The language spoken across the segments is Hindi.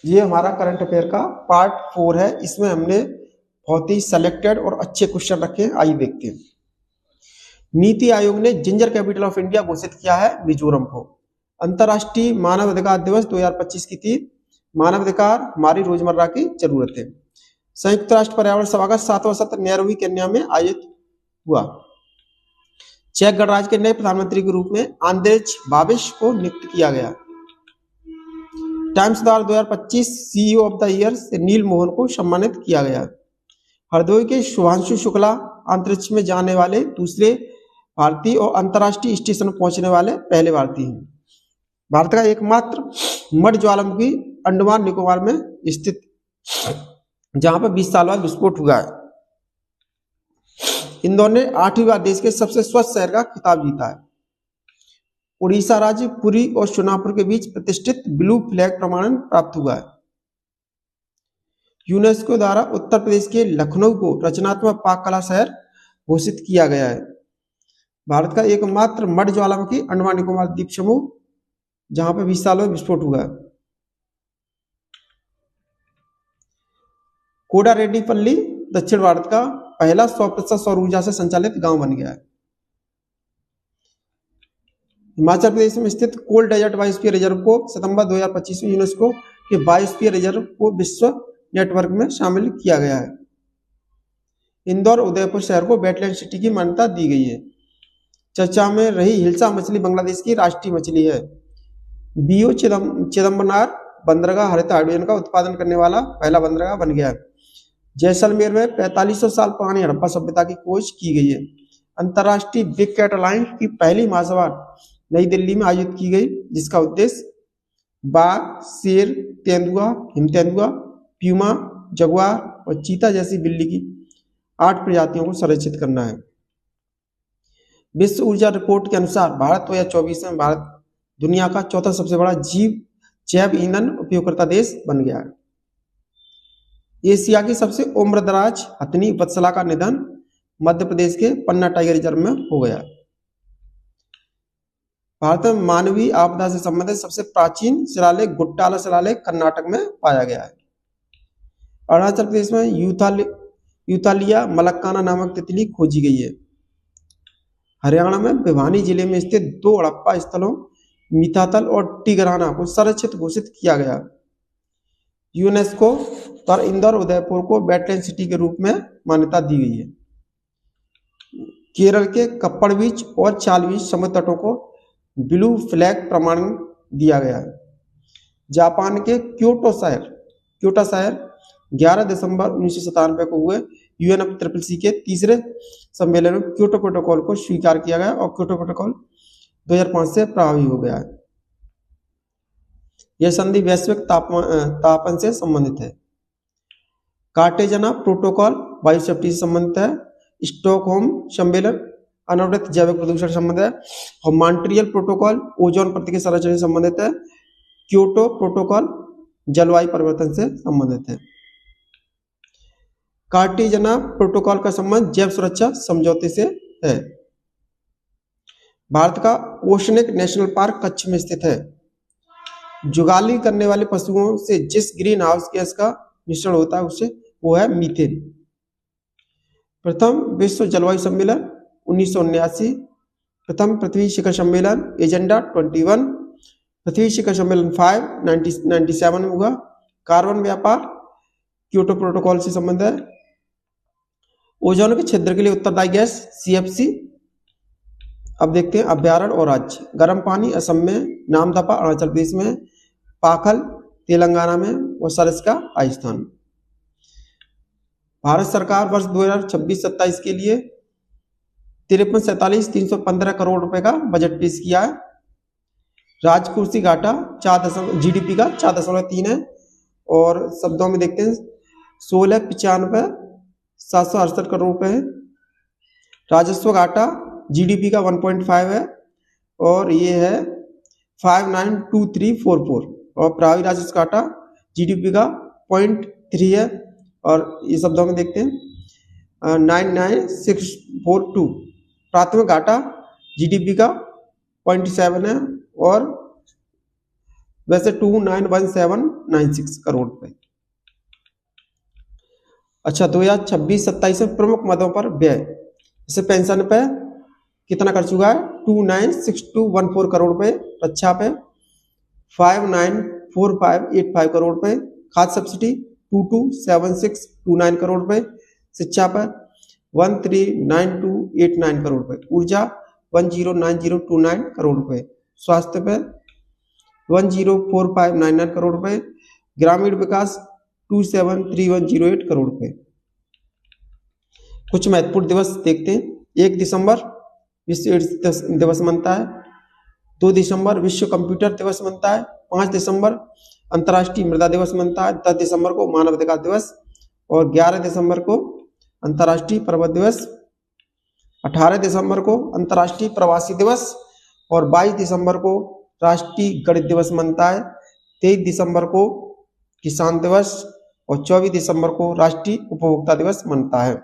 ये हमारा करंट अफेयर का पार्ट 4 है। इसमें हमने बहुत ही सेलेक्टेड और अच्छे क्वेश्चन रखे हैं। आइए देखते हैं। नीति आयोग ने जिंजर कैपिटल ऑफ इंडिया घोषित किया है मिजोरम को। अंतर्राष्ट्रीय मानव अधिकार दिवस 2025 की थी। मानव अधिकार हमारी रोजमर्रा की जरूरत है। संयुक्त राष्ट्र पर्यावरण सभा का 7वां सत्र नैरोबी केन्या में आयोजित हुआ। चेक गणराज्य के नए प्रधानमंत्री के रूप में आंद्रेज बाबिश को नियुक्त किया गया। Times 2025 CEO of the year से नील मोहन को सम्मानित किया गया। हरदोई के शुभांशु शुक्ला अंतरिक्ष में जाने वाले दूसरे भारतीय और अंतर्राष्ट्रीय स्टेशन पहुंचने वाले पहले भारतीय हैं। भारत का एकमात्र मड ज्वालामुखी अंडमान निकोबार में स्थित, जहां पर 20 साल बाद विस्फोट हुआ है। इंदौर ने 8वीं बार देश के सबसे स्वच्छ शहर का खिताब जीता है। उड़ीसा राज्य पुरी और सोनापुर के बीच प्रतिष्ठित ब्लू फ्लैग प्रमाणन प्राप्त हुआ है। यूनेस्को द्वारा उत्तर प्रदेश के लखनऊ को रचनात्मक पाक कला शहर घोषित किया गया है। भारत का एकमात्र मड ज्वालामुखी अंडमान निकोबार द्वीप समूह, जहां पर 20 साल में विस्फोट हुआ है। कोडारेड्डीपल्ली दक्षिण भारत का पहला 100% सौर ऊर्जा से संचालित गांव बन गया है। हिमाचल प्रदेश में स्थित कोल डेजर्ट बायोस्फीयर रिजर्व को सितंबर 2025 में यूनेस्को के बायोस्फीयर रिजर्व को विश्व नेटवर्क में शामिल किया गया है। इंदौर उदयपुर शहर को वेटलैंड सिटी की मान्यता दी गई है। चर्चा में रही हिल्सा मछली बांग्लादेश की राष्ट्रीय मछली है। बीओ चिदम्बरनार बंदरगाह हरित हाइड्रोजन का उत्पादन करने वाला पहला बंदरगाह बन गया है। जैसलमेर में 4500 साल पुरानी हड़प्पा सभ्यता की खोज की गई है। अंतर्राष्ट्रीय बिग कैट अलायंस की पहली महासभा नई दिल्ली में आयोजित की गई, जिसका उद्देश्य बाघ, शेर, तेंदुआ, हिम तेंदुआ, प्यूमा, जगुआर और चीता जैसी बिल्ली की 8 प्रजातियों को संरक्षित करना है। विश्व ऊर्जा रिपोर्ट के अनुसार भारत 2024 में भारत दुनिया का चौथा सबसे बड़ा जैव ईंधन उपयोगकर्ता देश बन गया है। एशिया की सबसे उम्रदराज हथनी वत्सला का निधन मध्य प्रदेश के पन्ना टाइगर रिजर्व में हो गया। भारत में मानवीय आपदा से संबंधित सबसे प्राचीन शिलालेख गुट्टाला शिलालेख कर्नाटक में पाया गया है। अरुणाचल प्रदेश में यूथालिया मलक्काना नामक तितली खोजी गई है। हरियाणा में भिवानी जिले में स्थित 2 हड़प्पा स्थलों मिताथल और टिगराना को संरक्षित घोषित किया गया। यूनेस्को पर इंदौर उदयपुर को वेटलैंड सिटी के रूप में मान्यता दी गई है। केरल के कप्पड़ बीच और चाल बीच समुद्र तटों को ब्लू फ्लैग प्रमाण दिया गया है। जापान के क्योटो शहर 11 दिसंबर 1997 को हुए UNFCCC के तीसरे सम्मेलन में क्योटो प्रोटोकॉल को स्वीकार किया गया और क्योटो प्रोटोकॉल 2005 से प्रभावी हो गया है। यह संधि वैश्विक तापमान से संबंधित है। कार्टेजना प्रोटोकॉल वायु सेफ्टी से संबंधित है। स्टॉकहोम सम्मेलन अनवरत जैविक प्रदूषण से संबंधित है। और मॉन्ट्रियल प्रोटोकॉल ओजोन परत के संरक्षण से संबंधित है। क्योटो प्रोटोकॉल जलवायु परिवर्तन से संबंधित है। कार्टेजना प्रोटोकॉल का संबंध जैव सुरक्षा समझौते से है। भारत का ओशनिक नेशनल पार्क कच्छ में स्थित है। जुगाली करने वाले पशुओं से जिस ग्रीन हाउस गैस का मिश्रण होता है उससे वो है मीथेन। प्रथम विश्व जलवायु सम्मेलन 1979, प्रथम पृथ्वी शिखर सम्मेलन एजेंडा 21, पृथ्वी शिखर सम्मेलन 5 1997 में हुआ। कार्बन व्यापार क्योटो प्रोटोकॉल से संबंध है। ओजोन के छिद्र के लिए उत्तरदायी गैस CFC। अब देखते हैं अभ्यारण्य और राज्य। गर्म पानी असम में, नामदफा अरुणाचल प्रदेश में, पाखल तेलंगाना में और सरिस्का राजस्थान में। भारत सरकार वर्ष 2026-27 के लिए 53,47,315 करोड़ रुपए का बजट पेश किया है। राजकोषीय घाटा GDP का 4.3 है। और शब्दों में देखते हैं 16,95,768 करोड़ रुपए है। राजस्व घाटा GDP का 1.5 है और ये है 592344। और प्रभावी राजस्व घाटा GDP का 0.3 है और ये शब्दों में देखते हैं 99642। प्राथमिक घाटा GDP का 0.7 है और वैसे 291796 करोड़ रुपए। अच्छा 2026-27 में प्रमुख मदों पर व्यय, जैसे पेंशन पे कितना कर चुका है 296214 करोड़ रुपए, रक्षा पे 594585 करोड़ रुपए, खाद्य सब्सिडी 227629 करोड़ रुपए, शिक्षा पर 139289 करोड़ रुपए, ऊर्जा 109029 करोड़ रुपए, स्वास्थ्य पे 104599 करोड़ रुपए, ग्रामीण विकास 273108 करोड़ रुपए। कुछ महत्वपूर्ण दिवस देखते हैं। 1 दिसंबर विश्व एड्स दिवस मनता है। 2 दिसंबर विश्व कंप्यूटर दिवस मनता है। 5 दिसंबर अंतर्राष्ट्रीय मृदा दिवस मनता है। 10 दिसंबर को मानव अधिकार दिवस और 11 दिसंबर को अंतर्राष्ट्रीय पर्वत दिवस, 18 दिसंबर को अंतर्राष्ट्रीय प्रवासी दिवस और 22 दिसंबर को राष्ट्रीय गणित दिवस मनता है। 23 दिसंबर को किसान दिवस और 24 दिसंबर को राष्ट्रीय उपभोक्ता दिवस मनता है।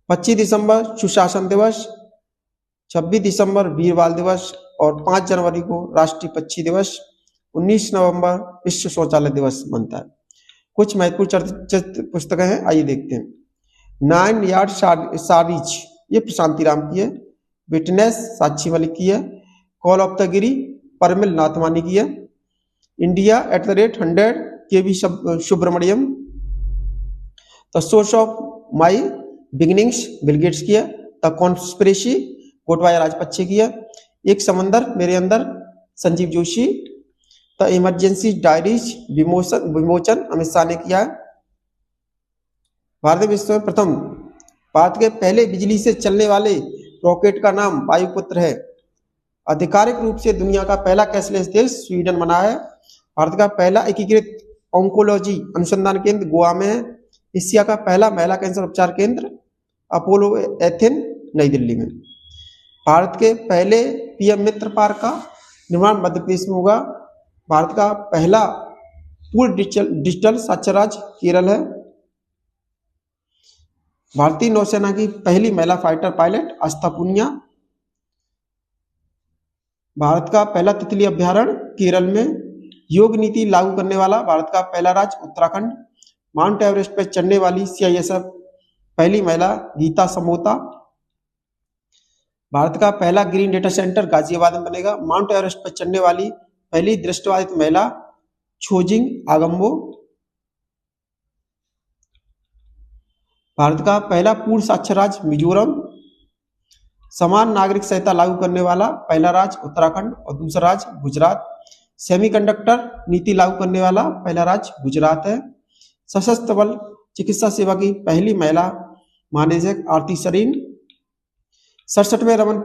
25 दिसंबर सुशासन दिवस, 26 दिसंबर वीर बाल दिवस और 5 जनवरी को राष्ट्रीय पक्षी दिवस, 19 नवंबर विश्व शौचालय दिवस मनता है। कुछ महत्वपूर्ण चर्चित पुस्तकें हैं, आइए देखते हैं। 9 यार्ड सारीज, ये प्रशांति राम की है। विटनेस साक्षी मलिक की है। Call of the Gir Parimal Nathwani की है। India @100 K V. Subramaniam. The source of my beginnings Bill Gates की है। द कॉन्स्पिरेसी गोटबाया राजपक्षे की है। एक समंदर मेरे अंदर Sanjeev Joshi. The emergency diaries विमोचन अमित शाह ने किया है। भारत विश्व में प्रथम, भारत के पहले बिजली से चलने वाले रॉकेट का नाम वायुपुत्र है। आधिकारिक रूप से दुनिया का पहला कैशलेस देश स्वीडन बना है। भारत का पहला एकीकृत ऑन्कोलॉजी अनुसंधान केंद्र गोवा में है। एशिया का पहला महिला कैंसर उपचार केंद्र अपोलो एथेन नई दिल्ली में। भारत के पहले पीएम मित्र पार्क का निर्माण मध्य प्रदेश में होगा। भारत का पहला पूर्ण डिजिटल साक्षर राज्य केरल है। भारतीय नौसेना की पहली महिला फाइटर पायलट आस्था पूनिया। भारत का पहला तितली अभ्यारण्य केरल में। योग नीति लागू करने वाला भारत का पहला राज्य उत्तराखंड। माउंट एवरेस्ट पर चढ़ने वाली सीआईएसएफ पहली महिला गीता समोता। भारत का पहला ग्रीन डेटा सेंटर गाजियाबाद में बनेगा। माउंट एवरेस्ट पर चढ़ने वाली पहली दृष्टिबाधित महिला छोजिंग आगम्बो। भारत का पहला पूर्ण साक्षर राज्य मिजोरम। समान नागरिक संहिता लागू करने वाला पहला राज्य उत्तराखंड और दूसरा राज्य गुजरात। सेमीकंडक्टर नीति लागू करने वाला पहला राज्य गुजरात है। सशस्त्र बल चिकित्सा सेवा की पहली महिला महानिदेशक आरती सरीन। 67वें Raman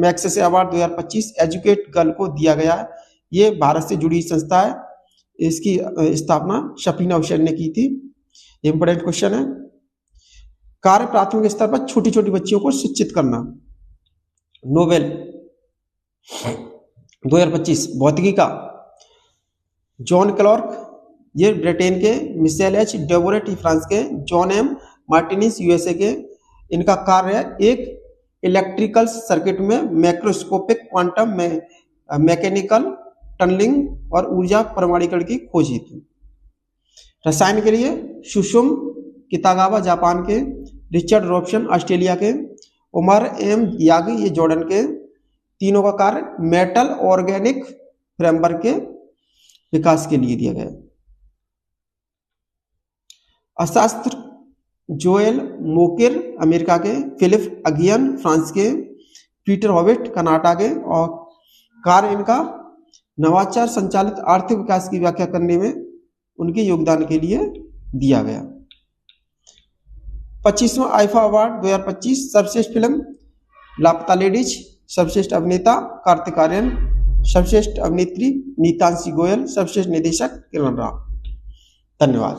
Magsaysay award 2025 educate girl को दिया गया है। ये भारत से जुड़ी संस्था है। इसकी स्थापना शफीना हुसैन ने की थी। इंपोर्टेंट क्वेश्चन है। कार्य प्राथमिक स्तर पर छोटी छोटी बच्चियों को शिक्षित करना। नोबेल 2025 भौतिकी का जॉन क्लॉर्क, ये ब्रिटेन के, मिशेल एच डेवोरेट फ्रांस के, जॉन एम मार्टिनिस यूएसए के। इनका कार्य है एक इलेक्ट्रिकल सर्किट में मैक्रोस्कोपिक क्वांटम में मैकेनिकल टनलिंग और ऊर्जा परमाणुकरण की खोज हेतु। रसायन के लिए सुशुम कितागावा जापान के, रिचर्ड रॉबसन ऑस्ट्रेलिया के, उमर एम यागी ये जॉर्डन के। तीनों का कार्य मेटल ऑर्गेनिक फ्रेमवर्क के विकास के लिए दिया गया। अर्थशास्त्र जोएल मोकिर अमेरिका के, फिलिप अगियन फ्रांस के, पीटर हॉविट कनाडा के। और कार्य इनका नवाचार संचालित आर्थिक विकास की व्याख्या करने में उनके योगदान के लिए दिया गया। 25वां आईफा अवार्ड 2025 सर्वश्रेष्ठ फिल्म लापता लेडीज, सर्वश्रेष्ठ अभिनेता कार्तिक आर्यन, सर्वश्रेष्ठ अभिनेत्री नीतांशी गोयल, सर्वश्रेष्ठ निर्देशक किरण राव। धन्यवाद।